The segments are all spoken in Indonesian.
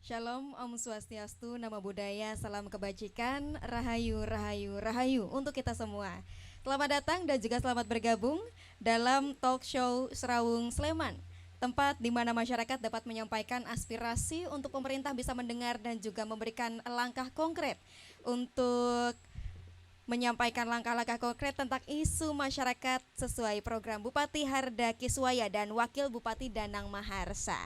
Shalom, Om Swastiastu, Namo Buddhaya, Salam Kebajikan, Rahayu, Rahayu, Rahayu untuk kita semua. Selamat datang dan juga selamat bergabung dalam talk show Serawung Sleman, tempat di mana masyarakat dapat menyampaikan aspirasi untuk pemerintah bisa mendengar dan juga memberikan langkah konkret untuk menyampaikan langkah-langkah konkret tentang isu masyarakat sesuai program Bupati Harda Kiswaya dan Wakil Bupati Danang Maharsa.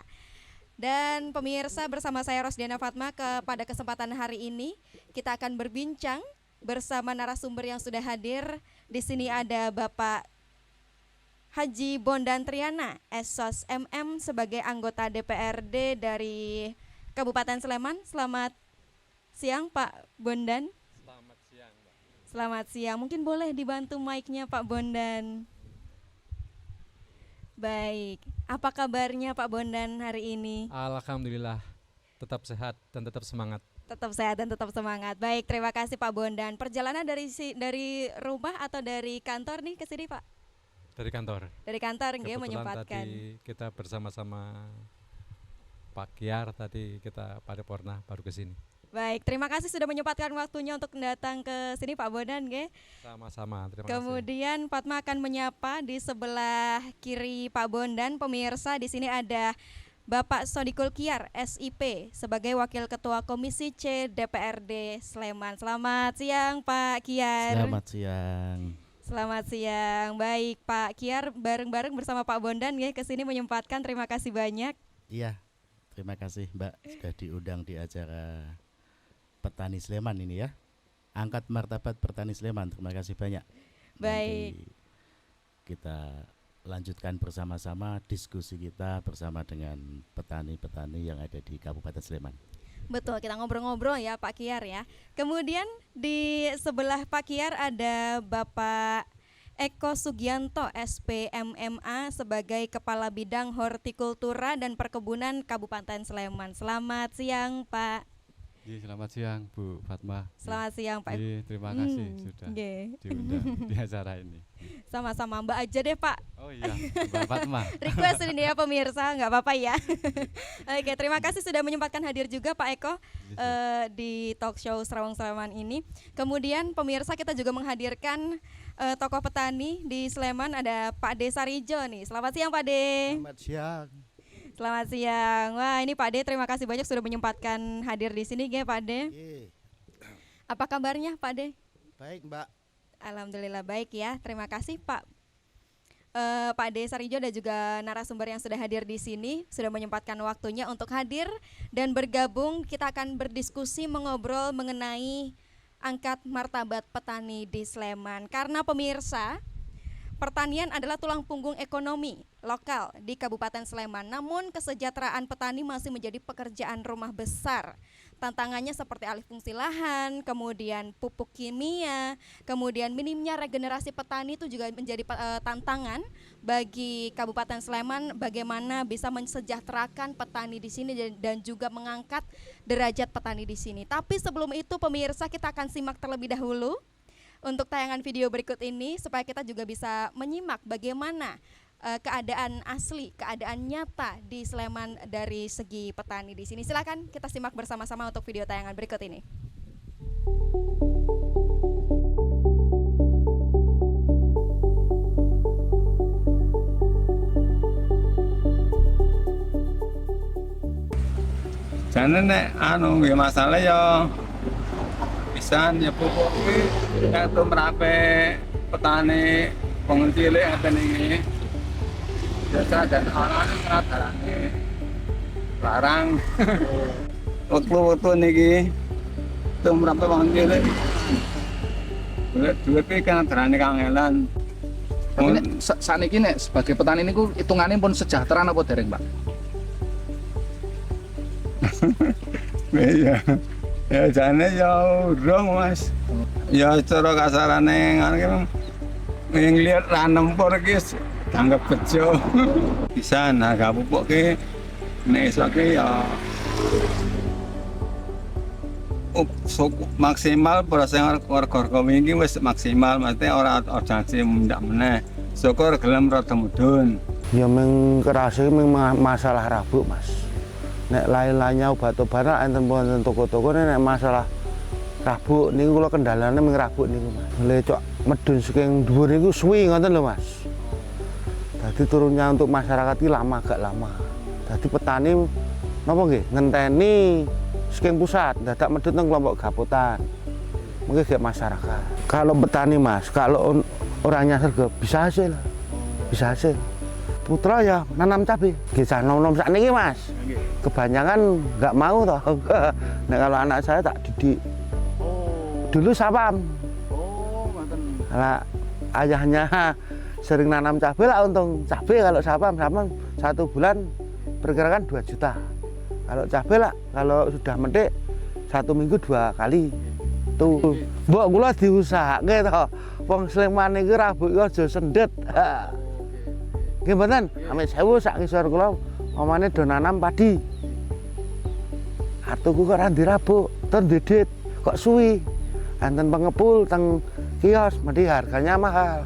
Dan pemirsa, bersama saya Rosdiana Fatma, pada kesempatan hari ini kita akan berbincang bersama narasumber yang sudah hadir. Di sini ada Bapak Haji Bondan Triana, Esos MM sebagai anggota DPRD dari Kabupaten Sleman. Selamat siang Pak Bondan. Selamat siang Mbak. Selamat siang, mungkin boleh dibantu mic-nya Pak Bondan. Baik, apa kabarnya Pak Bondan hari ini? Alhamdulillah, tetap sehat dan tetap semangat. Tetap sehat dan tetap semangat. Baik, terima kasih Pak Bondan. Perjalanan dari rumah atau dari kantor nih ke sini Pak? Dari kantor. Dari kantor nggih, Kebetulan menyempatkan. tadi kita bersama-sama Pak Kiar, tadi kita pada Porna baru ke sini. Baik, terima kasih sudah menyempatkan waktunya untuk datang ke sini Pak Bondan nggih. Sama-sama, terima kasih. Kemudian Fatma akan menyapa di sebelah kiri Pak Bondan. Pemirsa, di sini ada Bapak Sodikul Kiar, SIP, sebagai Wakil Ketua Komisi C DPRD Sleman. Selamat siang Pak Kiar. Selamat siang. Selamat siang. Baik Pak Kiar, bareng-bareng bersama Pak Bondan ya ke sini menyempatkan. Terima kasih banyak. Iya, terima kasih Mbak sudah diundang di acara Petani Sleman ini ya. Angkat martabat Petani Sleman. Terima kasih banyak. Baik. Nanti kita lanjutkan bersama-sama diskusi kita bersama dengan petani-petani yang ada di Kabupaten Sleman. Betul, kita ngobrol-ngobrol ya Pak Kiar ya. Kemudian di sebelah Pak Kiar ada Bapak Eko Sugianto, SPMMA, sebagai Kepala Bidang Hortikultura dan Perkebunan Kabupaten Sleman. Selamat siang Pak. Selamat siang Bu Fatma. Selamat siang Pak. Terima kasih sudah diundang di acara ini. Sama-sama, Mbak aja deh Pak. Oh iya, Mbak Fatma. Request ini ya pemirsa, nggak apa-apa ya. Oke, terima kasih sudah menyempatkan hadir juga Pak Eko di talk show Serawung Sleman ini. Kemudian pemirsa, kita juga menghadirkan tokoh petani di Sleman, ada Pak De Sarijo nih. Selamat siang Pak De. Selamat siang. Selamat siang. Wah, ini Pak De, terima kasih banyak sudah menyempatkan hadir di sini ya Pak De. Apa kabarnya Pak De? Baik Mbak. Alhamdulillah baik ya. Terima kasih Pak Pak De Sarijo dan juga narasumber yang sudah hadir di sini, sudah menyempatkan waktunya untuk hadir dan bergabung. Kita akan berdiskusi mengobrol mengenai angkat martabat petani di Sleman. Karena pemirsa, pertanian adalah tulang punggung ekonomi lokal di Kabupaten Sleman. Namun kesejahteraan petani masih menjadi pekerjaan rumah besar. Tantangannya seperti alih fungsi lahan, kemudian pupuk kimia, kemudian minimnya regenerasi petani itu juga menjadi tantangan bagi Kabupaten Sleman. Bagaimana bisa mensejahterakan petani di sini dan juga mengangkat derajat petani di sini. Tapi sebelum itu pemirsa, kita akan simak terlebih dahulu untuk tayangan video berikut ini supaya kita juga bisa menyimak bagaimana keadaan asli, keadaan nyata di Sleman dari segi petani di sini. Silakan kita simak bersama-sama untuk video tayangan berikut ini. Jane nek anu ya masalah ya pisan ya pupuk iki nek tumrape petani wong cilik ngaten iki. Biasa dan ana ngradarane larang. Waktu-waktu niki tumrape wong cilik. Duit iki kan adarane kangelan. Tapi nek sakniki nek sebagai petani niku hitungane pun sejahtera napa dereng, Pak? Iya. Ya jane ya urung Mas. Ya cara kasarane ngono ki nglihat ra nempur ki anggap bejo. Pisan harga pupuk ki nek iso ki ya maksimal proses warga wingi wis maksimal mesti ora janji mundak meneh. Syukur gelem rada mudhun. Ya mung kerase mung masalah rabuk, Mas. Nek lain-lainnya obat-obatan enten wonten toko-toko nek masalah rabuk niku kula kendalane mung rabuk niku, Mas. Mulai cok medun saking dhuwur niku suwi ngoten lho, Mas. Dadi turunnya untuk masyarakat iki lama agak lama. Dadi petani napa nggih ngenteni saking pusat dadak medhun teng kelompok gapotan. Mungkin kayak masyarakat. Kalau petani Mas, kalau orangnya serga bisa hasil. Bisa hasil. Putra ya nanam cabai. Kisah nom-nom sakniki Mas. Kebanyakan nggak mau toh. Nah, kalau anak saya tak didik. Dulu sapam. Kalau ayahnya sering nanam cabai lah untung cabai kalau sapam 1 bulan perkirakan 2 juta. Kalau cabai lah kalau sudah metik 1 minggu 2 kali. Tuh, mbok kula diusahake to. Wong Sleman iki rabuk aja sendet. Nggih mboten, ame 1000 sak ngisor kula omane do nanam padi. Atuku kok ora dirabuk, ten didit, kok suwi. Anten pengepul teng kios, mesti harganya mahal.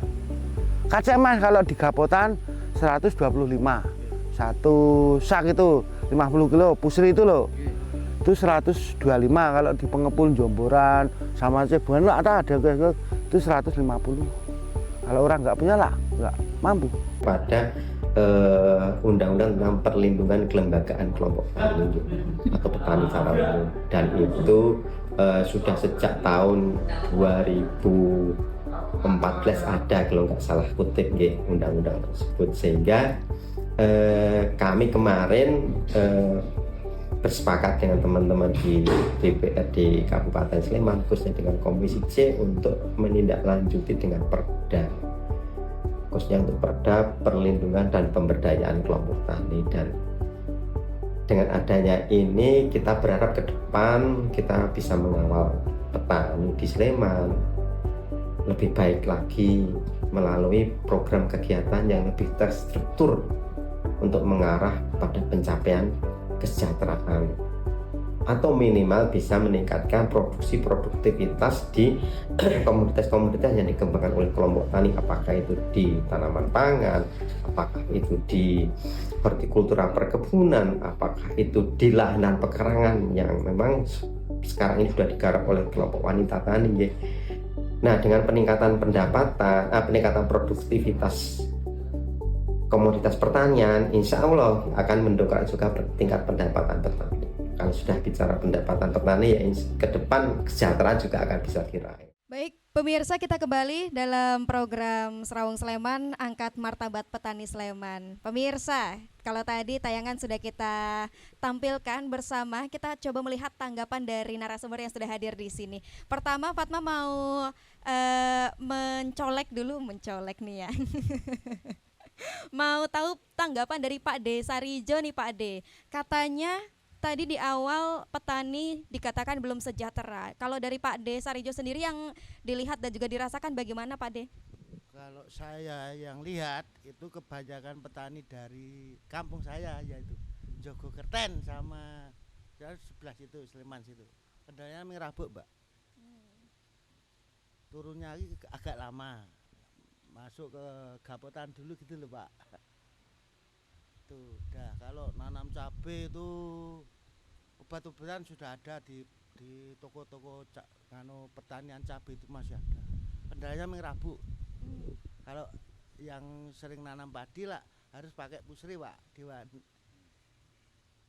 Kacek Mas kalau di Gapotan 125. Satu sak itu 50 kilo, pusri itu loh. Itu 125 kalau di pengepul Jomboran sama Cebuan ada itu 150. Kalau orang nggak punya lah nggak mampu. Pada undang-undang tentang perlindungan kelembagaan kelompok tani atau petani secara umum, dan itu sudah sejak tahun 2014 ada kalau nggak salah kutip undang-undang tersebut, sehingga kami kemarin bersepakat dengan teman-teman di DPRD Kabupaten Sleman khususnya dengan Komisi C untuk menindaklanjuti dengan Perda, khususnya untuk Perda perlindungan dan pemberdayaan kelompok tani. Dan dengan adanya ini kita berharap ke depan kita bisa mengawal petani di Sleman lebih baik lagi melalui program kegiatan yang lebih terstruktur untuk mengarah pada pencapaian kesejahteraan atau minimal bisa meningkatkan produksi produktivitas di komoditas-komoditas yang dikembangkan oleh kelompok tani, apakah itu di tanaman pangan, apakah itu di hortikultura perkebunan, apakah itu di lahanan pekarangan yang memang sekarang ini sudah digarap oleh kelompok wanita tani. Nah, dengan peningkatan pendapatan, peningkatan produktivitas komoditas pertanian, insya Allah akan mendongkrak juga tingkat pendapatan petani. Kalau sudah bicara pendapatan petani, ya ke depan kesejahteraan juga akan bisa diraih. Baik, pemirsa, kita kembali dalam program Serawung Sleman, angkat martabat petani Sleman. Pemirsa, kalau tadi tayangan sudah kita tampilkan bersama, kita coba melihat tanggapan dari narasumber yang sudah hadir di sini. Pertama, Fatma mau mencolek nih ya. Mau tahu tanggapan dari Pak D Sarijo nih Pak D. Katanya tadi di awal petani dikatakan belum sejahtera. Kalau dari Pak D Sarijo sendiri yang dilihat dan juga dirasakan bagaimana Pak D? Kalau saya yang lihat itu kebanyakan petani dari kampung saya, yaitu Jogokerten sama sebelah situ Sleman situ. Kendalanya mirabuk Mbak. Turunnya agak lama. Masuk ke Gapotan dulu gitu loh Pak. Tuh, dah kalau nanam cabai itu obat-obatan sudah ada di toko-toko pertanian cabai itu masih ada. Kendalanya mengrabu. Kalau yang sering nanam padi lah harus pakai pusri Pak, Dewan.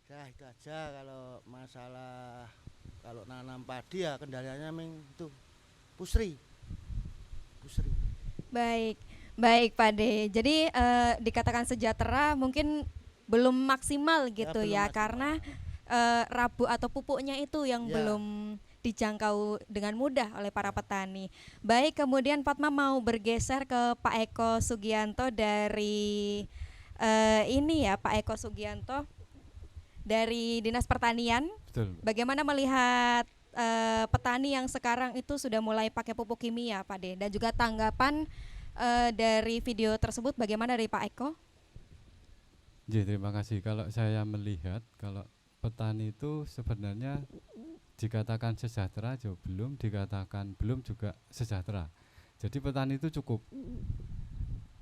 Ya itu aja kalau masalah kalau nanam padi ya kendalanya memang itu pusri. Baik, baik Pak De. Jadi dikatakan sejahtera mungkin belum maksimal gitu belum ya, maksimal. karena rabu atau pupuknya itu yang Ya. belum dijangkau dengan mudah oleh para petani. Baik, kemudian Fatma mau bergeser ke Pak Eko Sugianto dari ini ya, Pak Eko Sugianto dari Dinas Pertanian. Betul. Bagaimana melihat petani yang sekarang itu sudah mulai pakai pupuk kimia, Pak De, dan juga tanggapan dari video tersebut bagaimana dari Pak Eko? Ya, terima kasih. Kalau saya melihat kalau petani itu sebenarnya dikatakan sejahtera juga belum, dikatakan belum juga sejahtera. Jadi petani itu cukup.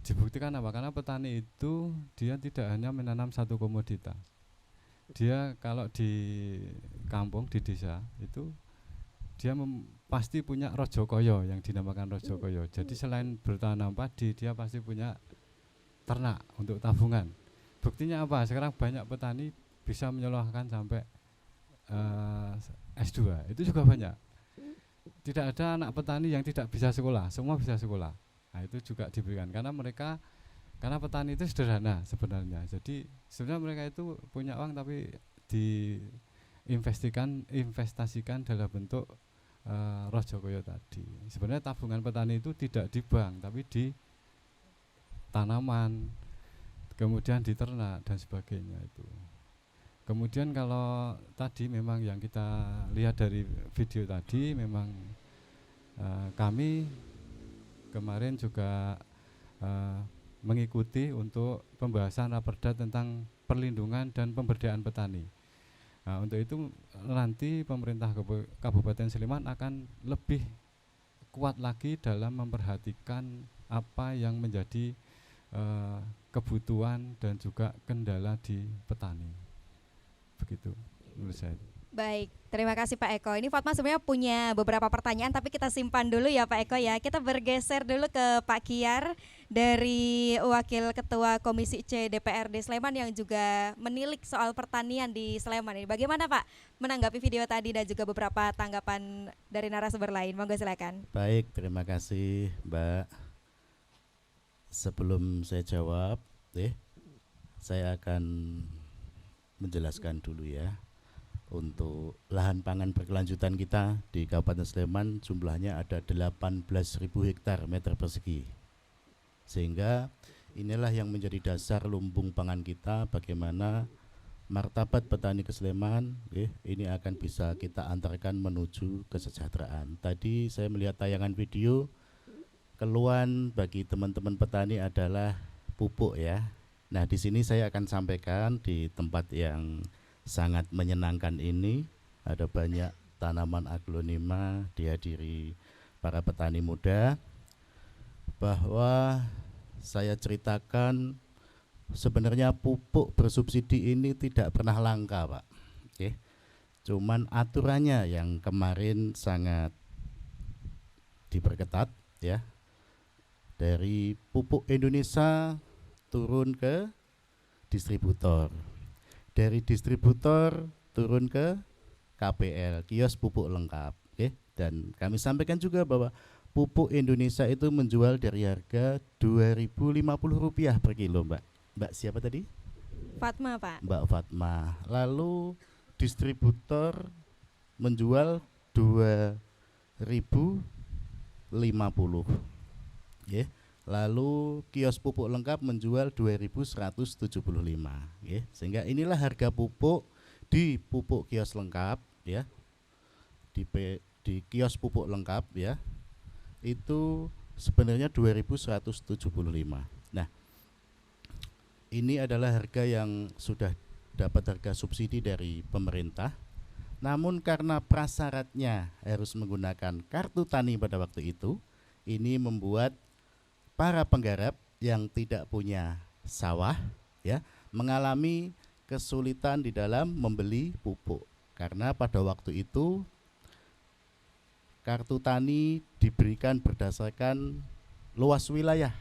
Dibuktikan apa? Karena petani itu dia tidak hanya menanam satu komoditas. Dia kalau di kampung, di desa itu dia pasti punya rojo koyo yang dinamakan rojo koyo. Jadi selain bertanam padi, dia pasti punya ternak untuk tabungan. Buktinya apa? Sekarang banyak petani bisa menyekolahkan sampai S2. Itu juga banyak. Tidak ada anak petani yang tidak bisa sekolah, semua bisa sekolah. Nah, itu juga diberikan karena petani itu sederhana sebenarnya. Jadi sebenarnya mereka itu punya uang tapi investasikan dalam bentuk rojo koyo tadi. Sebenarnya tabungan petani itu tidak di bank tapi di tanaman, kemudian di ternak dan sebagainya itu. Kemudian kalau tadi memang yang kita lihat dari video tadi memang kami kemarin juga mengikuti untuk pembahasan raperda tentang perlindungan dan pemberdayaan petani. Nah, untuk itu nanti pemerintah Kabupaten Sleman akan lebih kuat lagi dalam memperhatikan apa yang menjadi kebutuhan dan juga kendala di petani. Begitu menurut saya. Baik, terima kasih Pak Eko. Ini Fatma sebenarnya punya beberapa pertanyaan tapi kita simpan dulu ya Pak Eko ya. Kita bergeser dulu ke Pak Kiar dari Wakil Ketua Komisi C DPRD Sleman yang juga menilik soal pertanian di Sleman ini. Bagaimana Pak menanggapi video tadi dan juga beberapa tanggapan dari narasumber lain? Monggo silakan. Baik, terima kasih Mbak. Sebelum saya jawab, saya akan menjelaskan dulu ya. Untuk lahan pangan berkelanjutan kita di Kabupaten Sleman jumlahnya ada 18.000 hektar meter persegi. Sehingga inilah yang menjadi dasar lumbung pangan kita, bagaimana martabat petani ke Sleman ini akan bisa kita antarkan menuju kesejahteraan. Tadi saya melihat tayangan video, keluhan bagi teman-teman petani adalah pupuk ya. Nah, di sini saya akan sampaikan di tempat yang sangat menyenangkan ini ada banyak tanaman aglonema dihadiri para petani muda, bahwa saya ceritakan sebenarnya pupuk bersubsidi ini tidak pernah langka Pak. Cuman aturannya yang kemarin sangat diperketat ya. Dari pupuk Indonesia turun ke distributor. Dari distributor turun ke KPL, kios pupuk lengkap. Dan kami sampaikan juga bahwa pupuk Indonesia itu menjual dari harga Rp2.050 per kilo Mbak. Mbak siapa tadi? Fatma Pak. Mbak Fatma. Lalu distributor menjual Rp2.050. Lalu kios pupuk lengkap menjual Rp2.175. Sehingga inilah harga pupuk di pupuk kios lengkap ya. Di kios pupuk lengkap ya. Itu sebenarnya Rp2.175. Nah, ini adalah harga yang sudah dapat harga subsidi dari pemerintah. Namun karena prasyaratnya harus menggunakan kartu tani pada waktu itu, ini membuat para penggarap yang tidak punya sawah ya mengalami kesulitan di dalam membeli pupuk, karena pada waktu itu kartu tani diberikan berdasarkan luas wilayah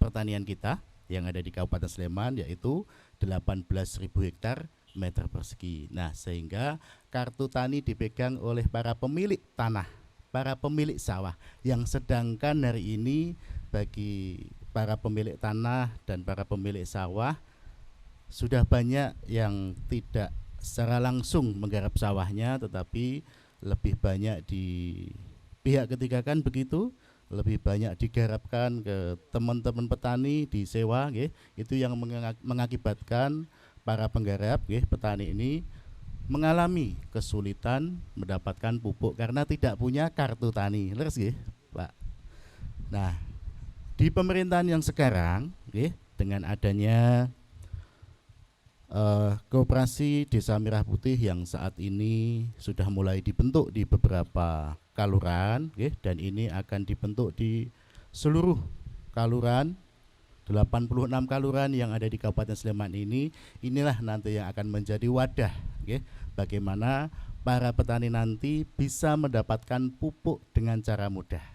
pertanian kita yang ada di Kabupaten Sleman, yaitu 18.000 hektar meter persegi. Nah, sehingga kartu tani dipegang oleh para pemilik tanah, para pemilik sawah, yang sedangkan hari ini bagi para pemilik tanah dan para pemilik sawah sudah banyak yang tidak secara langsung menggarap sawahnya, tetapi lebih banyak di pihak ketiga kan begitu, lebih banyak digarapkan ke teman-teman petani disewa, itu yang mengakibatkan para penggarap, petani ini mengalami kesulitan mendapatkan pupuk karena tidak punya kartu tani. Leres Pak. Nah, di pemerintahan yang sekarang, dengan adanya Koperasi Desa Merah Putih yang saat ini sudah mulai dibentuk di beberapa kalurahan, dan ini akan dibentuk di seluruh kalurahan, 86 kalurahan yang ada di Kabupaten Sleman ini. Inilah nanti yang akan menjadi wadah, bagaimana para petani nanti bisa mendapatkan pupuk dengan cara mudah,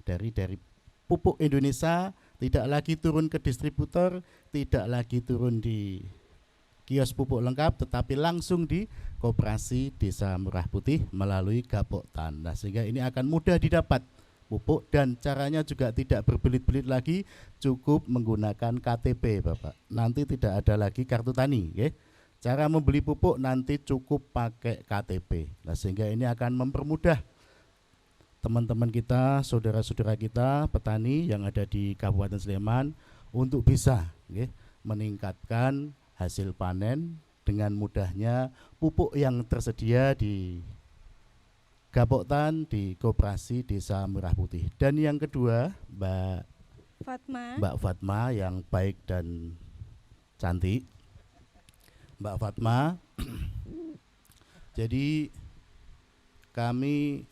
dari pupuk Indonesia, tidak lagi turun ke distributor, tidak lagi turun di kios pupuk lengkap, tetapi langsung di Koperasi Desa Merah Putih melalui Gapoktan. Nah, sehingga ini akan mudah didapat pupuk dan caranya juga tidak berbelit-belit lagi, cukup menggunakan KTP, Bapak. Nanti tidak ada lagi kartu tani, Cara membeli pupuk nanti cukup pakai KTP. Nah, sehingga ini akan mempermudah teman-teman kita, saudara-saudara kita, petani yang ada di Kabupaten Sleman untuk bisa meningkatkan hasil panen dengan mudahnya pupuk yang tersedia di Gapoktan di Koperasi Desa Merah Putih. Dan yang kedua, Mbak Fatma yang baik dan cantik. Mbak Fatma, jadi kami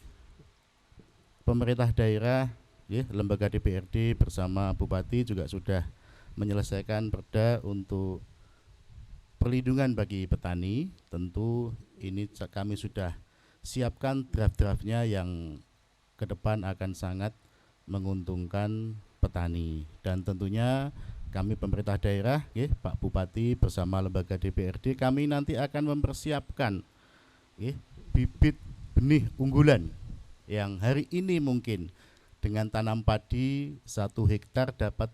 pemerintah daerah, lembaga DPRD bersama Bupati juga sudah menyelesaikan perda untuk perlindungan bagi petani. Tentu ini kami sudah siapkan draft-draftnya yang ke depan akan sangat menguntungkan petani. Dan tentunya kami pemerintah daerah, Pak Bupati bersama lembaga DPRD, kami nanti akan mempersiapkan bibit benih unggulan yang hari ini mungkin dengan tanam padi 1 hektar dapat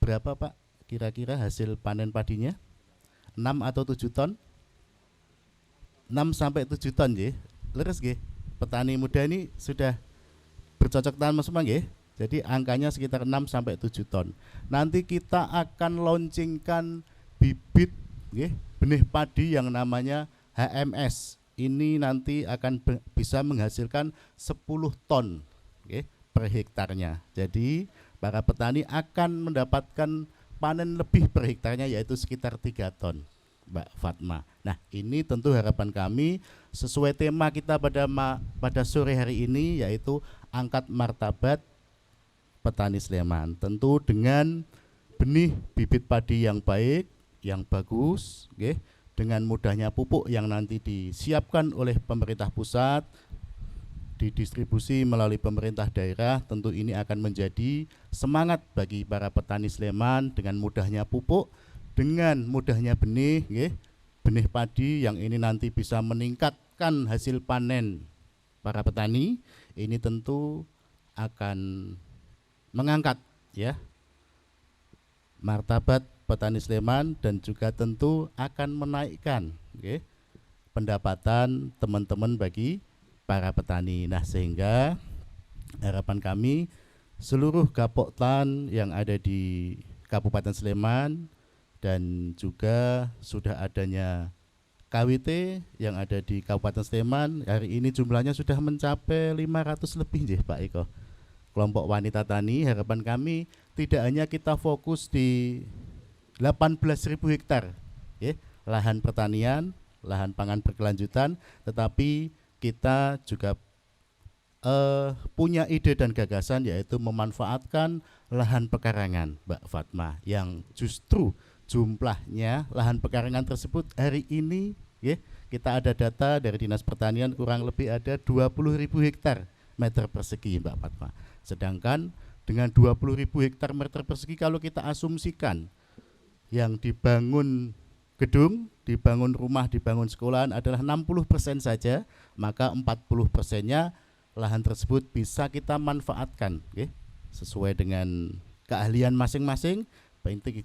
berapa Pak kira-kira hasil panen padinya? 6 atau 7 ton? 6 sampai 7 ton, leres petani muda ini sudah bercocok tanam semua, jadi angkanya sekitar 6 sampai 7 ton. Nanti kita akan launchingkan bibit benih padi yang namanya HMS. Ini nanti akan bisa menghasilkan 10 ton per hektarnya. Jadi para petani akan mendapatkan panen lebih per hektarnya, yaitu sekitar 3 ton, Mbak Fatma. Nah, ini tentu harapan kami sesuai tema kita pada sore hari ini, yaitu angkat martabat petani Sleman. Tentu dengan benih bibit padi yang baik, yang bagus, dengan mudahnya pupuk yang nanti disiapkan oleh pemerintah pusat, didistribusi melalui pemerintah daerah. Tentu ini akan menjadi semangat bagi para petani Sleman dengan mudahnya pupuk, dengan mudahnya benih, benih padi yang ini nanti bisa meningkatkan hasil panen para petani. Ini tentu akan mengangkat martabat petani Sleman dan juga tentu akan menaikkan pendapatan teman-teman bagi para petani. Nah, sehingga harapan kami seluruh Gapoktan yang ada di Kabupaten Sleman dan juga sudah adanya KWT yang ada di Kabupaten Sleman hari ini jumlahnya sudah mencapai 500 lebih Pak Eko. Kelompok wanita tani, harapan kami tidak hanya kita fokus di 18.000 hektar lahan pertanian, lahan pangan berkelanjutan, tetapi kita juga punya ide dan gagasan, yaitu memanfaatkan lahan pekarangan, Mbak Fatma, yang justru jumlahnya lahan pekarangan tersebut hari ini kita ada data dari Dinas Pertanian kurang lebih ada 20.000 hektar meter persegi, Mbak Fatma. Sedangkan dengan 20.000 hektar meter persegi, kalau kita asumsikan yang dibangun gedung, dibangun rumah, dibangun sekolahan adalah 60% saja, maka 40%-nya lahan tersebut bisa kita manfaatkan, okay? Sesuai dengan keahlian masing-masing.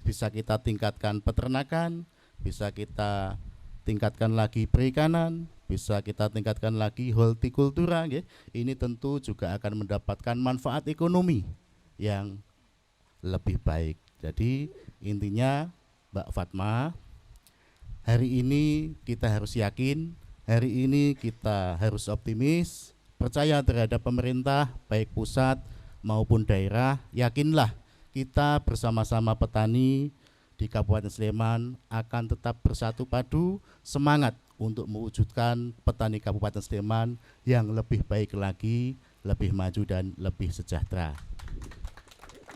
Bisa kita tingkatkan peternakan, bisa kita tingkatkan lagi perikanan, bisa kita tingkatkan lagi hortikultura, okay? Ini tentu juga akan mendapatkan manfaat ekonomi yang lebih baik. Jadi intinya Mbak Fatma, hari ini kita harus yakin, hari ini kita harus optimis, percaya terhadap pemerintah baik pusat maupun daerah. Yakinlah kita bersama-sama petani di Kabupaten Sleman akan tetap bersatu padu, semangat untuk mewujudkan petani Kabupaten Sleman yang lebih baik lagi, lebih maju dan lebih sejahtera.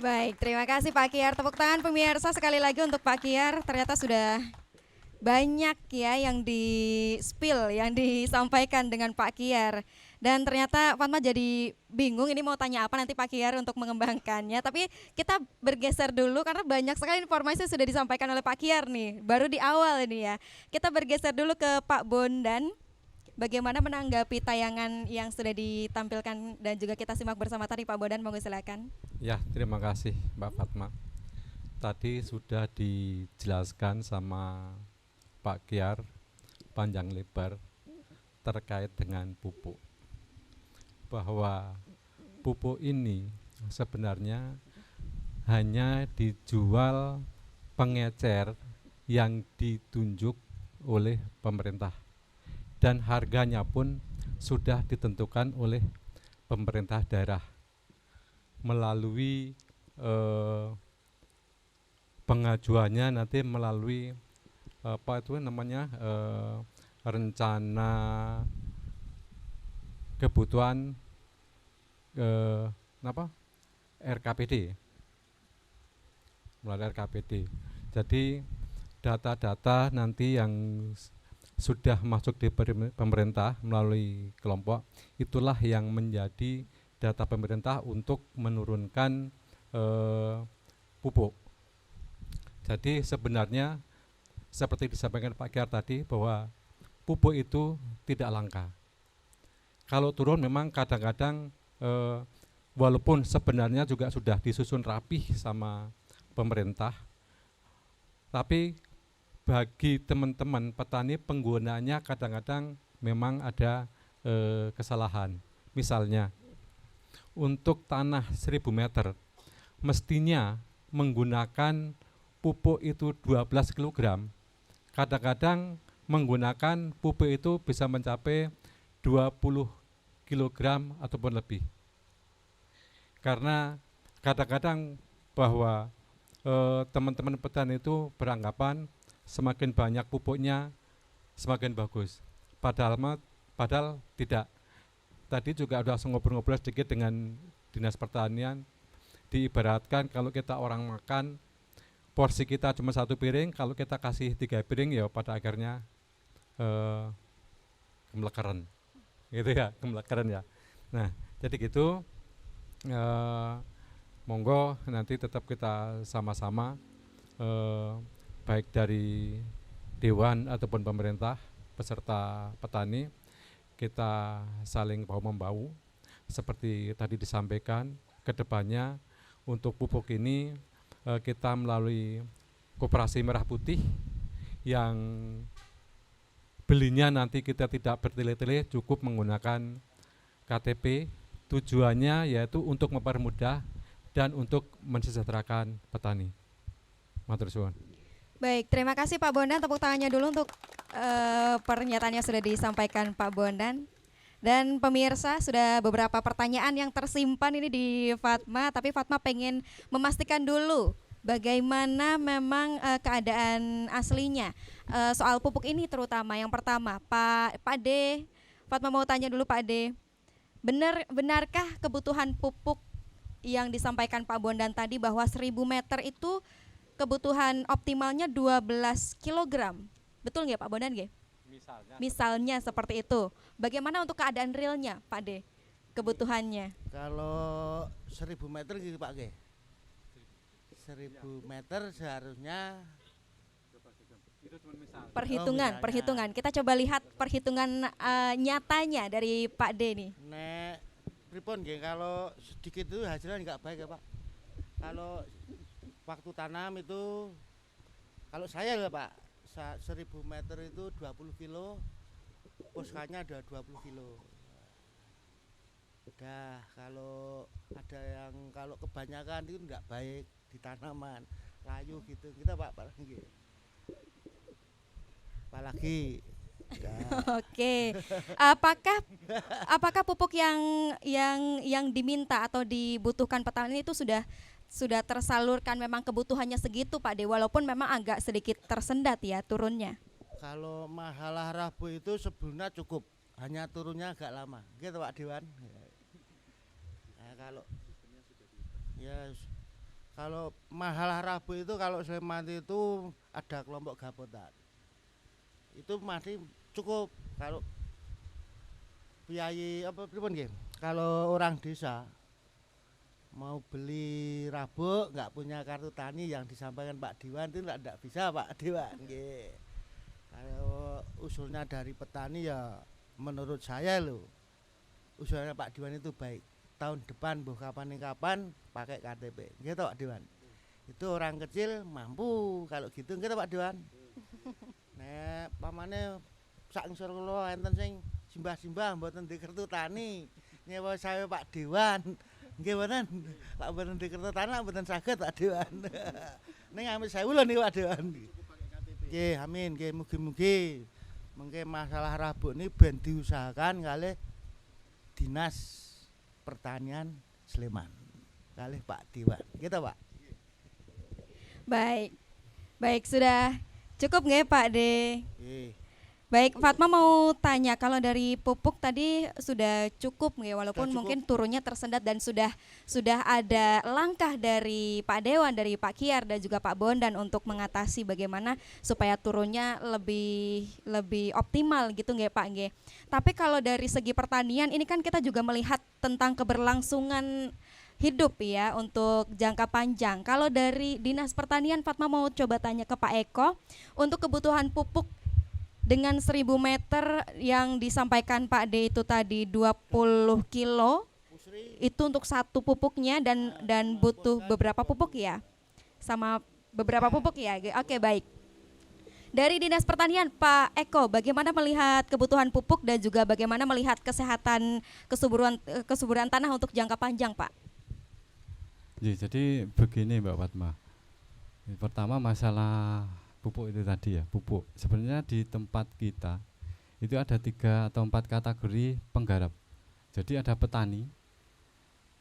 Baik, terima kasih Pak Kiar. Tepuk tangan pemirsa sekali lagi untuk Pak Kiar. Ternyata sudah banyak ya yang di-spill, yang disampaikan dengan Pak Kiar. Dan ternyata Fatma jadi bingung ini mau tanya apa nanti Pak Kiar untuk mengembangkannya. Tapi kita bergeser dulu karena banyak sekali informasi yang sudah disampaikan oleh Pak Kiar nih. Baru di awal ini ya. Kita bergeser dulu ke Pak Bondan. Bagaimana menanggapi tayangan yang sudah ditampilkan dan juga kita simak bersama tadi Pak Bondan, monggo silakan. Ya, terima kasih Mbak Fatma. Tadi sudah dijelaskan sama Pak Kiar panjang lebar terkait dengan pupuk. Bahwa pupuk ini sebenarnya hanya dijual pengecer yang ditunjuk oleh pemerintah. Dan harganya pun sudah ditentukan oleh pemerintah daerah melalui pengajuannya nanti melalui apa itu namanya rencana kebutuhan RKPD, melalui RKPD. Jadi data-data nanti yang sudah masuk di pemerintah melalui kelompok, itulah yang menjadi data pemerintah untuk menurunkan pupuk. Jadi sebenarnya seperti disampaikan Pak Kiar tadi bahwa pupuk itu tidak langka. Kalau turun memang kadang-kadang walaupun sebenarnya juga sudah disusun rapih sama pemerintah, tapi bagi teman-teman petani penggunanya kadang-kadang memang ada kesalahan. Misalnya untuk tanah 1000 meter mestinya menggunakan pupuk itu 12 kg. Kadang-kadang menggunakan pupuk itu bisa mencapai 20 kg ataupun lebih. Karena kadang-kadang bahwa teman-teman petani itu beranggapan semakin banyak pupuknya semakin bagus. Padahal tidak. Tadi juga udah ngobrol-ngobrol sedikit dengan Dinas Pertanian, diibaratkan kalau kita orang makan, porsi kita cuma 1 piring, kalau kita kasih 3 piring ya pada akhirnya kemelekeran. Gitu ya, kemelekeran ya. Nah, jadi gitu, monggo nanti tetap kita sama-sama baik dari Dewan ataupun pemerintah peserta petani kita saling bahu-membahu seperti tadi disampaikan. Kedepannya untuk pupuk ini kita melalui Koperasi Merah Putih yang belinya nanti kita tidak bertele-tele, cukup menggunakan KTP. Tujuannya yaitu untuk mempermudah dan untuk mensejahterakan petani. Matur suwun. Baik, terima kasih Pak Bondan. Tepuk tangannya dulu untuk pernyataannya sudah disampaikan Pak Bondan. Dan pemirsa, sudah beberapa pertanyaan yang tersimpan ini di Fatma, tapi Fatma pengen memastikan dulu bagaimana memang keadaan aslinya soal pupuk ini, terutama yang pertama Pak D. Fatma mau tanya dulu Pak D, benarkah kebutuhan pupuk yang disampaikan Pak Bondan tadi bahwa 1000 meter itu kebutuhan optimalnya 12 kg. Betul nggak Pak Bondan nggak? Misalnya seperti itu. Bagaimana untuk keadaan realnya Pak D? Kebutuhannya. Kalau 1000 meter gitu Pak G. 1000 meter seharusnya Perhitungan, misalnya. perhitungan. Kita coba lihat perhitungan nyatanya dari Pak D nih. Nek pripun nggih, kalau sedikit itu hasilnya nggak baik ya Pak. Kalau waktu tanam itu, kalau saya ya Pak, 1000 meter itu 20 kilo, puskanya ada 20 kilo. Udah, kalau ada yang kalau kebanyakan itu nggak baik di tanaman, layu gitu. Kita Pak, nggih. Apalagi ya, Oke. Apakah pupuk yang diminta atau dibutuhkan petani itu sudah tersalurkan, memang kebutuhannya segitu Pak De, walaupun memang agak sedikit tersendat ya turunnya. kalau masalah Rabu itu sebelumnya cukup, hanya turunnya agak lama. Gitu Pak Dewan. Nah, kalau masalah Rabu itu, kalau Sleman itu ada kelompok gapotan. Itu masih cukup. Kalau biaya apa pripun nggih? Kalau orang desa mau beli rabuk nggak punya kartu tani yang disampaikan Pak Dewan itu nggak bisa Pak Dewan nggih. Kalau usulnya dari petani ya menurut saya loh, usulnya Pak Dewan itu baik. Tahun depan buh kapan pakai KTP gitu Pak Dewan. Itu orang kecil mampu kalau gitu gitu Pak Dewan. Nek pamane sak ngisor kula enten sing simbah-simbah mboten di kartu tani. Nyewa saya Pak Dewan. Nggih mboten. Lak mboten di kartu tani mboten saged Pak Dewan. Ning amit 1000 lho niku Pak Dewan. Nggih, amin. Nggih mugi-mugi mengke masalah rabuk ini ben diusahakan kalih Dinas Pertanian Sleman. Kalih Pak Dewan. Gitu Pak. Baik. Baik, sudah cukup nggak Pak D? Baik, Fatma mau tanya, kalau dari pupuk tadi sudah cukup nggak, walaupun Sudah cukup. mungkin turunnya tersendat dan sudah ada langkah dari Pak Dewan, dari Pak Kiar dan juga Pak Bondan untuk mengatasi bagaimana supaya turunnya lebih optimal gitu nggak Pak nggak. Tapi kalau dari segi pertanian ini kan kita juga melihat tentang keberlangsungan hidup ya untuk jangka panjang. Kalau dari Dinas Pertanian, Fatma mau coba tanya ke Pak Eko untuk kebutuhan pupuk dengan 1000 meter yang disampaikan Pak D itu tadi 20 kilo itu untuk satu pupuknya dan butuh beberapa pupuk ya, sama beberapa pupuk ya. Oke, baik. Dari Dinas Pertanian, Pak Eko, bagaimana melihat kebutuhan pupuk dan juga bagaimana melihat kesehatan kesuburan tanah untuk jangka panjang, Pak? Jadi begini Mbak Fatma. Pertama masalah pupuk itu tadi ya, pupuk. Sebenarnya di tempat kita itu ada 3 atau 4 kategori penggarap. Jadi ada petani.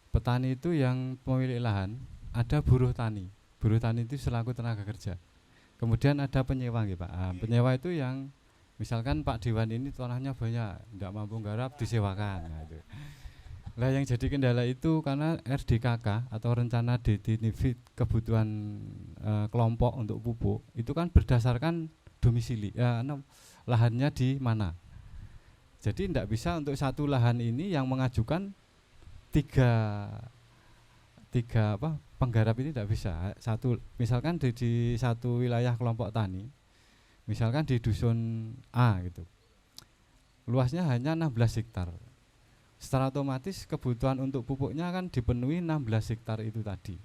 Petani itu yang pemilik lahan, ada buruh tani. Buruh tani itu selaku tenaga kerja. Kemudian ada penyewa gitu Pak. Penyewa itu yang misalkan Pak Dewan ini tanahnya banyak, tidak mampu garap, disewakan. Nah, itu. Lah yang jadi kendala itu karena RDKK atau rencana definitif kebutuhan kelompok untuk pupuk itu kan berdasarkan domisili, lahannya di mana. Jadi tidak bisa untuk satu lahan ini yang mengajukan tiga penggarap ini tidak bisa. Satu misalkan di satu wilayah kelompok tani, misalkan di dusun A gitu, luasnya hanya 16 hektar. Secara otomatis kebutuhan untuk pupuknya kan dipenuhi 16 hektar itu tadi.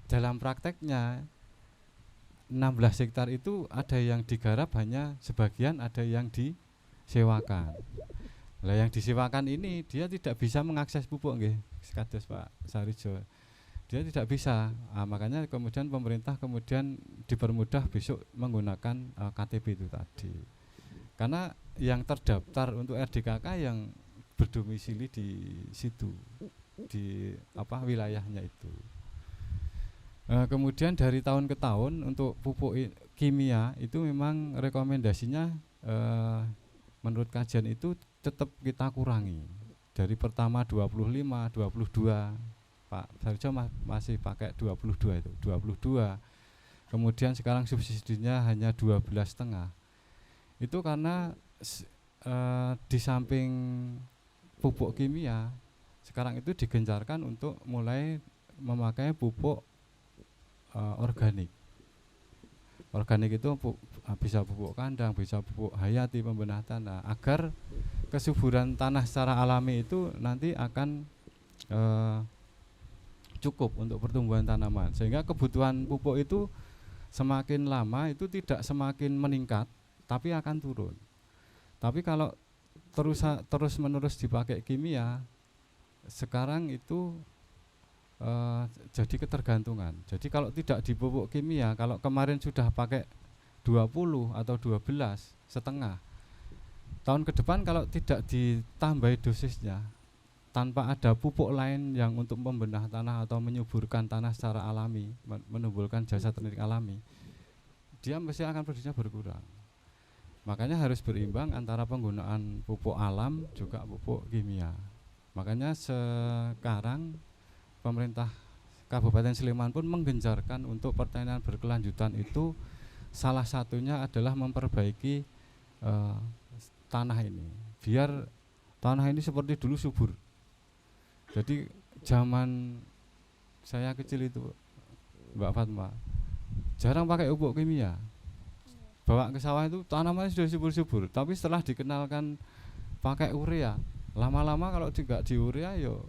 Dalam prakteknya 16 hektar itu ada yang digarap hanya sebagian, ada yang disewakan. Lah yang disewakan ini dia tidak bisa mengakses pupuk nggih, kados Pak Sarijo. Dia tidak bisa. Makanya kemudian pemerintah kemudian dipermudah besok menggunakan KTP itu tadi. Karena yang terdaftar untuk RDKK yang berdomisili di situ, di wilayahnya itu. Kemudian dari tahun ke tahun untuk pupuk kimia itu memang rekomendasinya menurut kajian itu tetap kita kurangi. Dari pertama 25, 22, Pak Sarjo masih pakai 22 itu, 22. Kemudian sekarang subsidinya hanya 12,5. Itu karena di samping pupuk kimia sekarang itu digencarkan untuk mulai memakai pupuk organik. Organik itu bisa pupuk kandang, bisa pupuk hayati, pembenah tanah, agar kesuburan tanah secara alami itu nanti akan cukup untuk pertumbuhan tanaman, sehingga kebutuhan pupuk itu semakin lama itu tidak semakin meningkat, tapi akan turun. Tapi kalau terus menerus dipakai kimia, sekarang itu jadi ketergantungan. Jadi kalau tidak dipupuk kimia, kalau kemarin sudah pakai 20 atau 12 setengah, tahun ke depan kalau tidak ditambahi dosisnya, tanpa ada pupuk lain yang untuk membenah tanah atau menyuburkan tanah secara alami, menumbuhkan jasa teknik alami, dia mesti akan produksinya berkurang. Makanya harus berimbang antara penggunaan pupuk alam juga pupuk kimia. Makanya sekarang pemerintah Kabupaten Sleman pun menggencarkan untuk pertanian berkelanjutan itu, salah satunya adalah memperbaiki tanah ini, biar tanah ini seperti dulu subur. Jadi zaman saya kecil itu, Mbak Fatma, jarang pakai pupuk kimia. Bawa ke sawah itu tanamannya sudah subur-subur, tapi setelah dikenalkan pakai urea, lama-lama kalau tidak di urea yo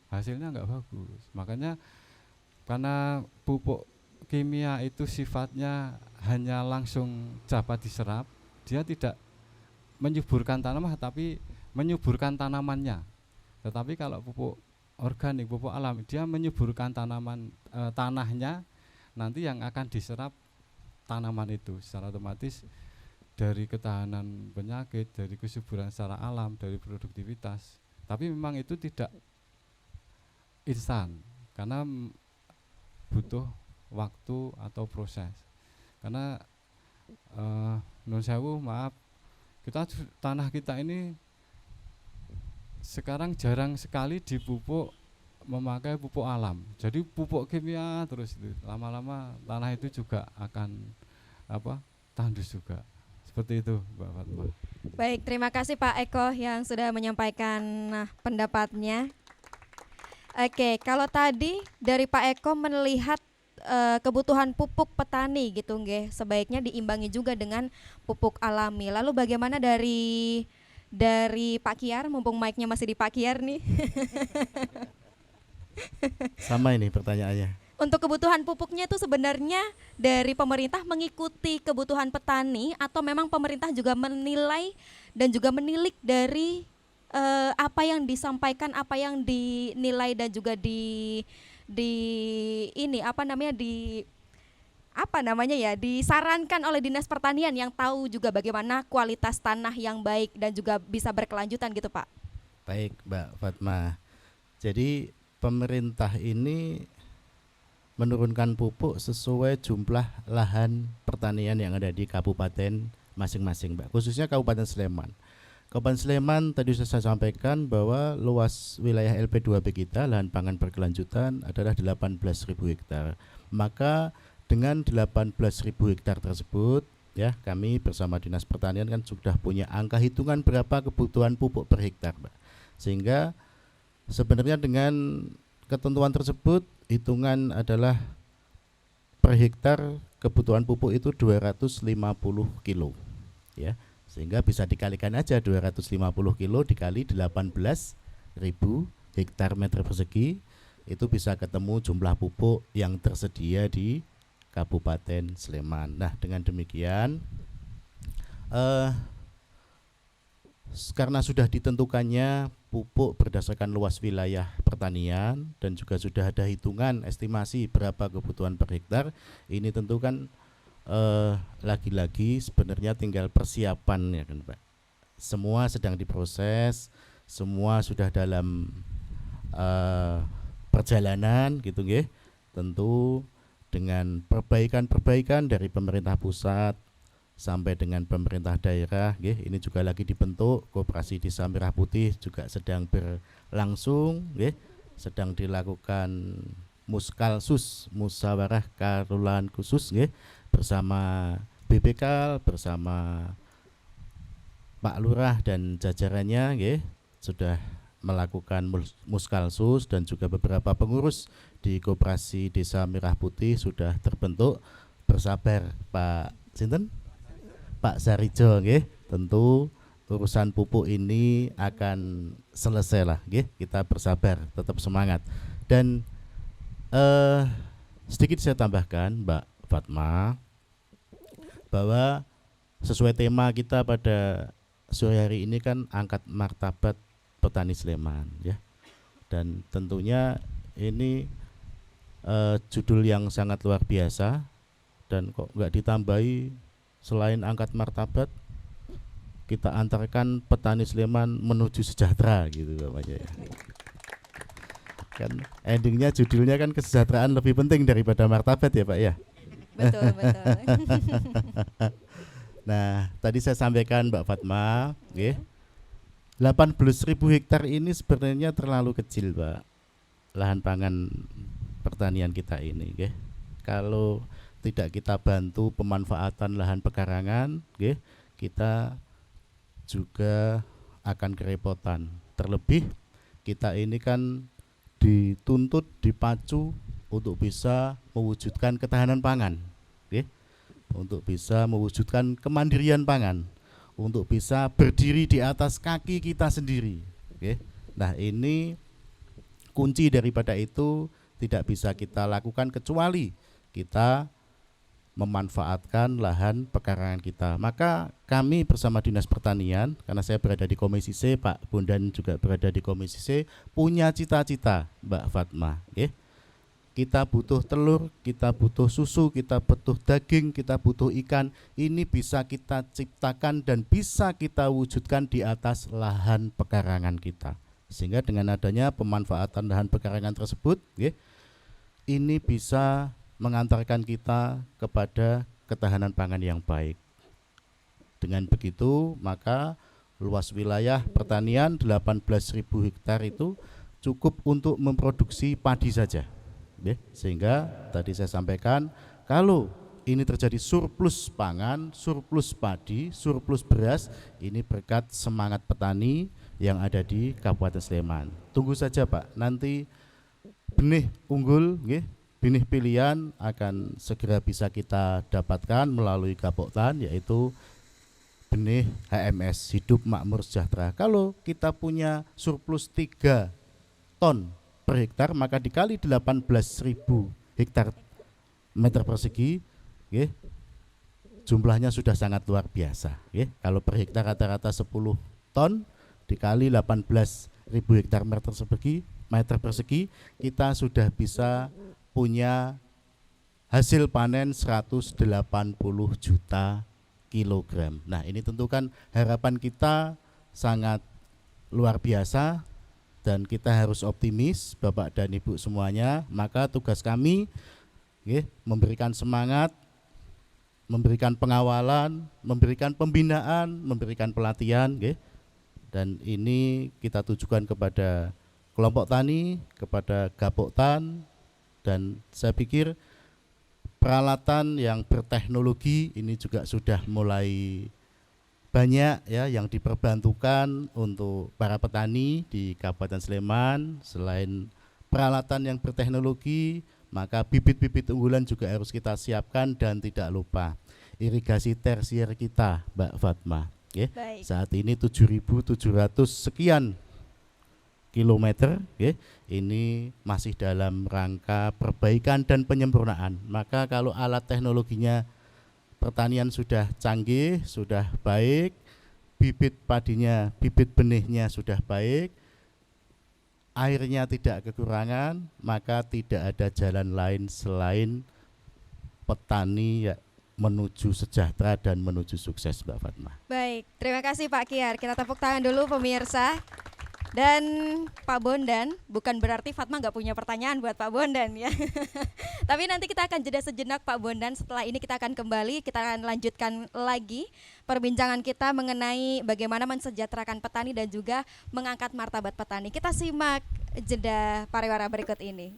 hasilnya nggak bagus. Makanya karena pupuk kimia itu sifatnya hanya langsung dapat diserap, dia tidak menyuburkan tanaman tapi menyuburkan tanamannya. Tetapi kalau pupuk organik, pupuk alam, dia menyuburkan tanahnya, nanti yang akan diserap tanaman itu secara otomatis dari ketahanan penyakit, dari kesuburan secara alam, dari produktivitas. Tapi memang itu tidak instan, karena butuh waktu atau proses. Karena nun sewu, maaf, tanah kita ini sekarang jarang sekali dipupuk memakai pupuk alam. Jadi pupuk kimia terus itu, lama-lama tanah itu juga akan tandus juga. Seperti itu, Mbak Fatma. Baik, terima kasih Pak Eko yang sudah menyampaikan pendapatnya. Oke, kalau tadi dari Pak Eko melihat kebutuhan pupuk petani gitu nggih, sebaiknya diimbangi juga dengan pupuk alami. Lalu bagaimana dari Pak Kiar, mumpung mic-nya masih di Pak Kiar nih. Sama ini pertanyaannya. Untuk kebutuhan pupuknya itu sebenarnya dari pemerintah mengikuti kebutuhan petani, atau memang pemerintah juga menilai dan juga menilik dari apa yang disampaikan, apa yang dinilai dan juga disarankan oleh Dinas Pertanian yang tahu juga bagaimana kualitas tanah yang baik dan juga bisa berkelanjutan gitu, Pak. Baik, Mbak Fatma. Jadi pemerintah ini menurunkan pupuk sesuai jumlah lahan pertanian yang ada di kabupaten masing-masing, Mbak. Khususnya Kabupaten Sleman. Kabupaten Sleman tadi saya sampaikan bahwa luas wilayah LP2B kita, lahan pangan berkelanjutan, adalah 18.000 hektar. Maka dengan 18.000 hektar tersebut, ya, kami bersama Dinas Pertanian kan sudah punya angka hitungan berapa kebutuhan pupuk per hektar, Mbak. Sehingga sebenarnya dengan ketentuan tersebut, hitungan adalah per hektar kebutuhan pupuk itu 250 kilo, ya. Sehingga bisa dikalikan aja 250 kilo dikali 18.000 hektar meter persegi, itu bisa ketemu jumlah pupuk yang tersedia di Kabupaten Sleman. Nah, dengan demikian karena sudah ditentukannya pupuk berdasarkan luas wilayah pertanian dan juga sudah ada hitungan estimasi berapa kebutuhan per hektar, ini tentu kan lagi-lagi sebenarnya tinggal persiapan, ya kan, Pak. Semua sedang diproses, semua sudah dalam perjalanan gitu nggih. Tentu dengan perbaikan-perbaikan dari pemerintah pusat sampai dengan pemerintah daerah nggih, ini juga lagi dibentuk. Koperasi Desa Merah Putih juga sedang berlangsung nggih, sedang dilakukan muskalsus, musyawarah karulan khusus nggih, bersama BPK, bersama Pak Lurah dan jajarannya nggih, sudah melakukan muskalsus, dan juga beberapa pengurus di Koperasi Desa Merah Putih sudah terbentuk. bersabar Pak sinten? Pak Sarijo nggih. Tentu urusan pupuk ini akan selesai lah nggih. Kita bersabar, tetap semangat. Dan sedikit saya tambahkan Mbak Fatma bahwa sesuai tema kita pada sore hari ini kan angkat martabat petani Sleman ya. Dan tentunya ini judul yang sangat luar biasa, dan kok nggak ditambahi selain angkat martabat kita antarkan petani Sleman menuju sejahtera gitu namanya ya. Kan endingnya judulnya kan kesejahteraan lebih penting daripada martabat ya Pak ya. Betul, betul. Nah, tadi saya sampaikan Mbak Fatma, 18.000 hektar ini sebenarnya terlalu kecil, Pak. Lahan pangan pertanian kita ini, Kalau tidak kita bantu pemanfaatan lahan pekarangan, kita juga akan kerepotan. Terlebih kita ini kan dituntut, dipacu untuk bisa mewujudkan ketahanan pangan, untuk bisa mewujudkan kemandirian pangan, untuk bisa berdiri di atas kaki kita sendiri. Nah, ini kunci daripada itu tidak bisa kita lakukan kecuali kita memanfaatkan lahan pekarangan kita. Maka kami bersama Dinas Pertanian, karena saya berada di Komisi C, Pak Bondan juga berada di Komisi C, punya cita-cita Mbak Fatma. Kita butuh telur, kita butuh susu, kita butuh daging, kita butuh ikan. Ini bisa kita ciptakan dan bisa kita wujudkan di atas lahan pekarangan kita. Sehingga dengan adanya pemanfaatan lahan pekarangan tersebut, ini bisa mengantarkan kita kepada ketahanan pangan yang baik. Dengan begitu, maka luas wilayah pertanian 18.000 hektar itu cukup untuk memproduksi padi saja. Sehingga tadi saya sampaikan, kalau ini terjadi surplus pangan, surplus padi, surplus beras, ini berkat semangat petani yang ada di Kabupaten Sleman. Tunggu saja Pak, nanti benih unggul, benih pilihan akan segera bisa kita dapatkan melalui Gapoktan, yaitu benih HMS, Hidup Makmur Sejahtera. Kalau kita punya surplus 3 ton per hektar, maka dikali 18.000 hektar meter persegi, jumlahnya sudah sangat luar biasa. Kalau per hektar rata-rata 10 ton dikali 18.000 hektar meter persegi, kita sudah bisa punya hasil panen 180 juta kilogram. Nah, ini tentu kan harapan kita sangat luar biasa dan kita harus optimis Bapak dan Ibu semuanya. Maka tugas kami memberikan semangat, memberikan pengawalan, memberikan pembinaan, memberikan pelatihan, dan ini kita tujukan kepada kelompok tani, kepada Gapoktan. Dan saya pikir peralatan yang berteknologi ini juga sudah mulai banyak ya yang diperbantukan untuk para petani di Kabupaten Sleman. Selain peralatan yang berteknologi, maka bibit-bibit unggulan juga harus kita siapkan, dan tidak lupa irigasi tersier kita Mbak Fatma. Saat ini 7.700 sekian kilometer, ini masih dalam rangka perbaikan dan penyempurnaan. Maka kalau alat teknologinya pertanian sudah canggih, sudah baik, bibit padinya, bibit benihnya sudah baik, airnya tidak kekurangan, maka tidak ada jalan lain selain petani menuju sejahtera dan menuju sukses, Mbak Fatma. Baik, terima kasih Pak Kiar. Kita tepuk tangan dulu pemirsa. Dan Pak Bondan, bukan berarti Fatma nggak punya pertanyaan buat Pak Bondan ya. Tapi nanti kita akan jeda sejenak Pak Bondan. Setelah ini kita akan kembali, kita akan lanjutkan lagi perbincangan kita mengenai bagaimana mensejahterakan petani dan juga mengangkat martabat petani. Kita simak jeda pariwara berikut ini.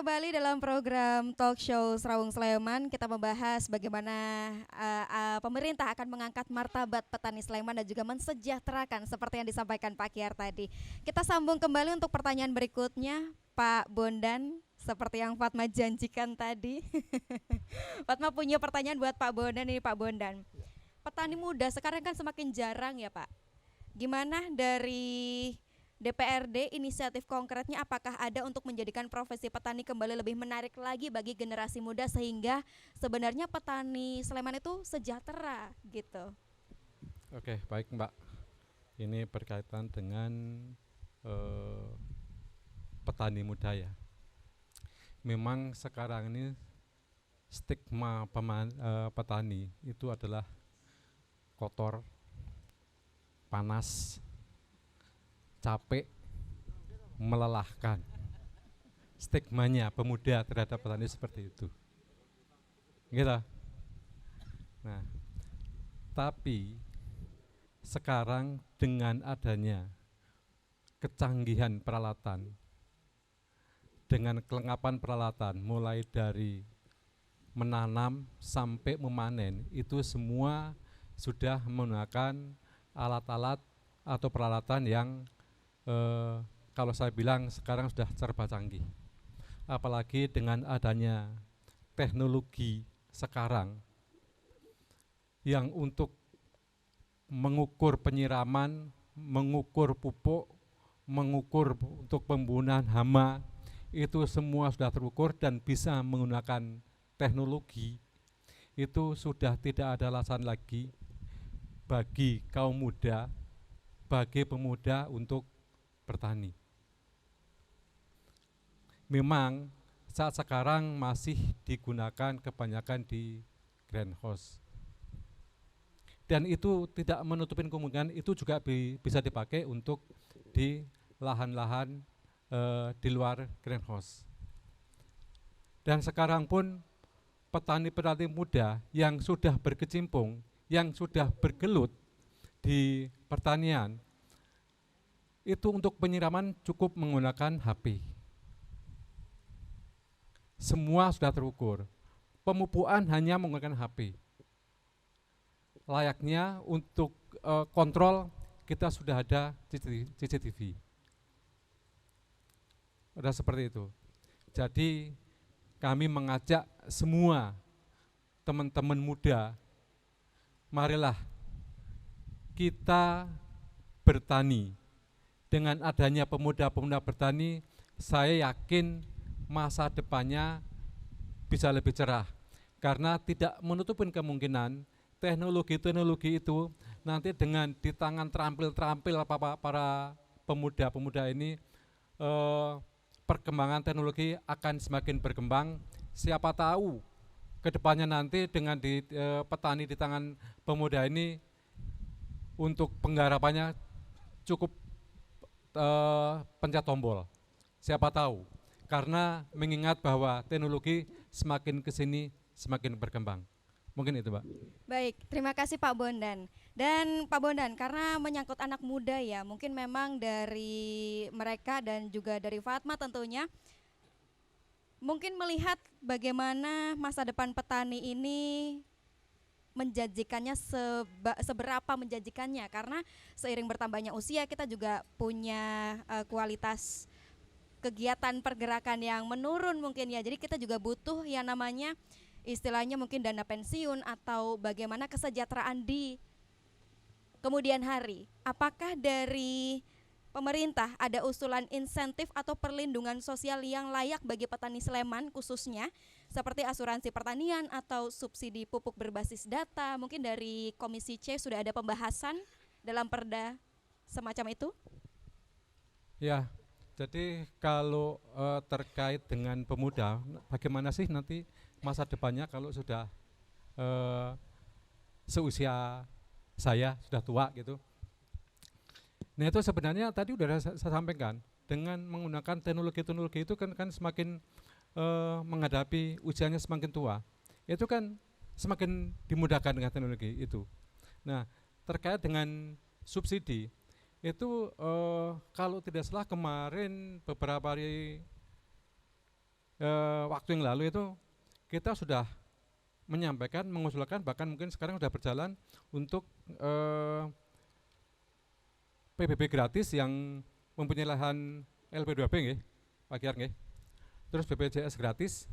kembali dalam program Talk Show Serawung Sleman. Kita membahas bagaimana pemerintah akan mengangkat martabat petani Sleman dan juga mensejahterakan seperti yang disampaikan Pak Kiar tadi. Kita sambung kembali untuk pertanyaan berikutnya, Pak Bondan, seperti yang Fatma janjikan tadi. Fatma punya pertanyaan buat Pak Bondan ini, Pak Bondan. Petani muda sekarang kan semakin jarang ya Pak. Gimana dari DPRD inisiatif konkretnya, apakah ada untuk menjadikan profesi petani kembali lebih menarik lagi bagi generasi muda sehingga sebenarnya petani Sleman itu sejahtera gitu? Oke, baik Mbak. Ini berkaitan dengan petani muda ya. Memang sekarang ini stigma petani itu adalah kotor, panas, capek, melelahkan. Stigmanya pemuda terhadap petani seperti itu. Gitu. Nah, tapi sekarang dengan adanya kecanggihan peralatan, dengan kelengkapan peralatan mulai dari menanam sampai memanen, itu semua sudah menggunakan alat-alat atau peralatan yang kalau saya bilang sekarang sudah serba canggih. Apalagi dengan adanya teknologi sekarang yang untuk mengukur penyiraman, mengukur pupuk, mengukur untuk pembunuhan hama, itu semua sudah terukur dan bisa menggunakan teknologi. Itu sudah tidak ada alasan lagi bagi kaum muda, bagi pemuda untuk bertani. Memang saat sekarang masih digunakan kebanyakan di greenhouse. Dan itu tidak menutupin kemungkinan itu juga bisa dipakai untuk di lahan-lahan di luar greenhouse. Dan sekarang pun petani-petani muda yang sudah berkecimpung, yang sudah bergelut di pertanian, itu untuk penyiraman cukup menggunakan HP. Semua sudah terukur. Pemupukan hanya menggunakan HP. Layaknya untuk kontrol kita sudah ada CCTV. Sudah seperti itu. Jadi kami mengajak semua teman-teman muda, marilah kita bertani. Dengan adanya pemuda-pemuda bertani, saya yakin masa depannya bisa lebih cerah. Karena tidak menutupin kemungkinan teknologi-teknologi itu nanti dengan di tangan terampil-terampil para pemuda-pemuda ini, perkembangan teknologi akan semakin berkembang. Siapa tahu ke depannya nanti dengan petani di tangan pemuda ini untuk penggarapannya cukup pencet tombol. Siapa tahu, karena mengingat bahwa teknologi semakin kesini semakin berkembang. Mungkin itu, Pak. Baik, terima kasih Pak Bondan. Dan Pak Bondan, karena menyangkut anak muda ya, mungkin memang dari mereka dan juga dari Fatma tentunya, mungkin melihat bagaimana masa depan petani ini menjanjikannya, seberapa menjanjikannya, karena seiring bertambahnya usia kita juga punya kualitas kegiatan pergerakan yang menurun mungkin ya. Jadi kita juga butuh yang namanya istilahnya mungkin dana pensiun atau bagaimana kesejahteraan di kemudian hari. Apakah dari pemerintah ada usulan insentif atau perlindungan sosial yang layak bagi petani Sleman khususnya seperti asuransi pertanian atau subsidi pupuk berbasis data? Mungkin dari Komisi C sudah ada pembahasan dalam perda semacam itu? Ya, jadi kalau terkait dengan pemuda, bagaimana sih nanti masa depannya kalau sudah seusia saya, sudah tua gitu. Nah itu sebenarnya tadi udah saya sampaikan, dengan menggunakan teknologi-teknologi itu kan semakin menghadapi usianya semakin tua, itu kan semakin dimudahkan dengan teknologi itu. Nah terkait dengan subsidi, itu kalau tidak salah kemarin beberapa hari waktu yang lalu itu kita sudah menyampaikan, mengusulkan, bahkan mungkin sekarang sudah berjalan untuk PBB gratis yang mempunyai lahan LP2B nggih, Pak Kiar nggih. Terus BPJS gratis,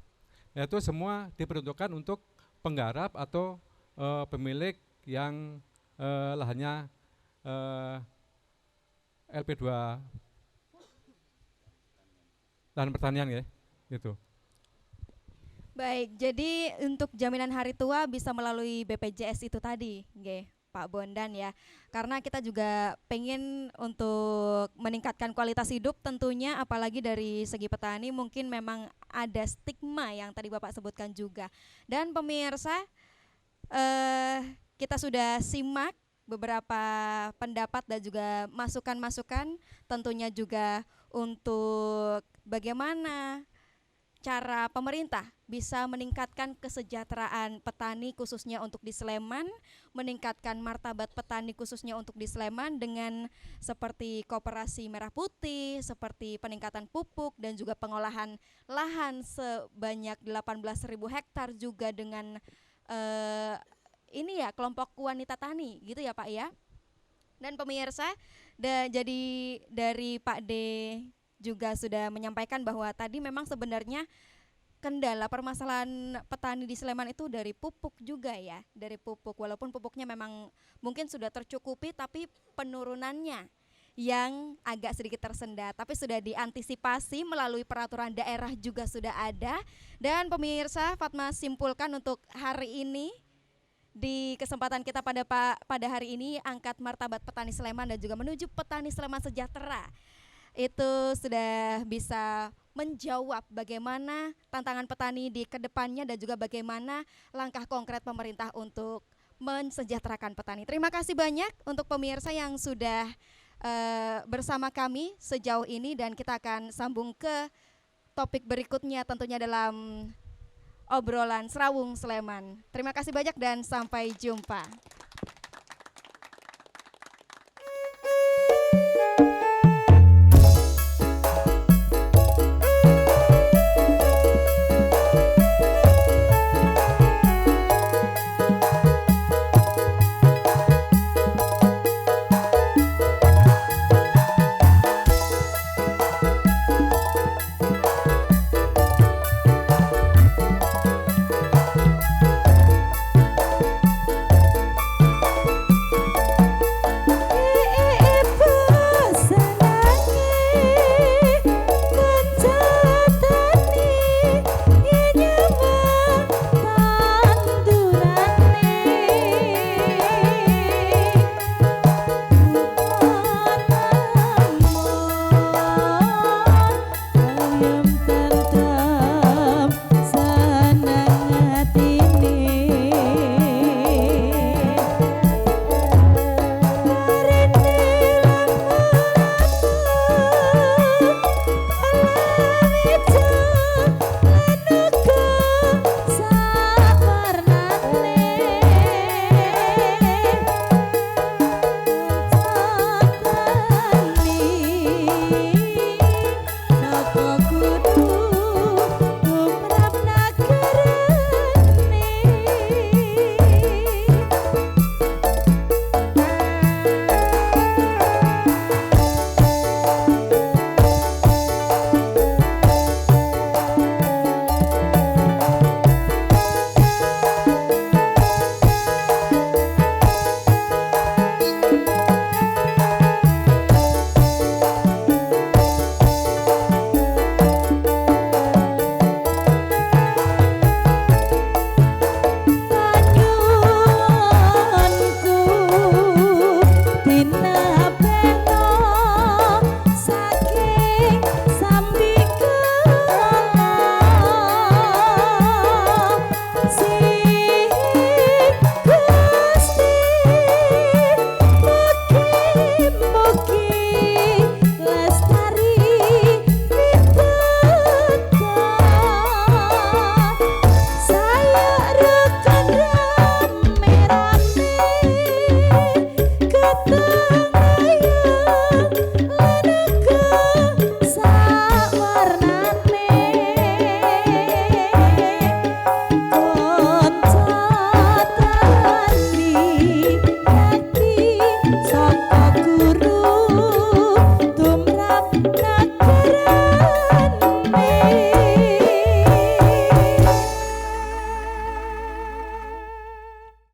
itu semua diperuntukkan untuk penggarap atau pemilik yang lahannya LP2 lahan pertanian ya, gitu. Baik, jadi untuk jaminan hari tua bisa melalui BPJS itu tadi, nggih, Pak Bondan ya. Karena kita juga pengen untuk meningkatkan kualitas hidup tentunya, apalagi dari segi petani mungkin memang ada stigma yang tadi Bapak sebutkan juga. Dan pemirsa, kita sudah simak beberapa pendapat dan juga masukan-masukan, tentunya juga untuk bagaimana cara pemerintah bisa meningkatkan kesejahteraan petani khususnya untuk di Sleman, meningkatkan martabat petani khususnya untuk di Sleman dengan seperti koperasi merah putih, seperti peningkatan pupuk dan juga pengolahan lahan sebanyak 18.000 hektar juga dengan ini ya kelompok wanita tani gitu ya Pak ya. Dan pemirsa, jadi dari Pak D juga sudah menyampaikan bahwa tadi memang sebenarnya kendala permasalahan petani di Sleman itu dari pupuk juga ya, dari pupuk. Walaupun pupuknya memang mungkin sudah tercukupi, tapi penurunannya yang agak sedikit tersendat, tapi sudah diantisipasi melalui peraturan daerah juga sudah ada. Dan pemirsa, Fatma simpulkan untuk hari ini di kesempatan kita pada hari ini, angkat martabat petani Sleman dan juga menuju petani Sleman sejahtera, itu sudah bisa menjawab bagaimana tantangan petani di kedepannya dan juga bagaimana langkah konkret pemerintah untuk mensejahterakan petani. Terima kasih banyak untuk pemirsa yang sudah bersama kami sejauh ini, dan kita akan sambung ke topik berikutnya tentunya dalam obrolan Serawung Sleman. Terima kasih banyak dan sampai jumpa.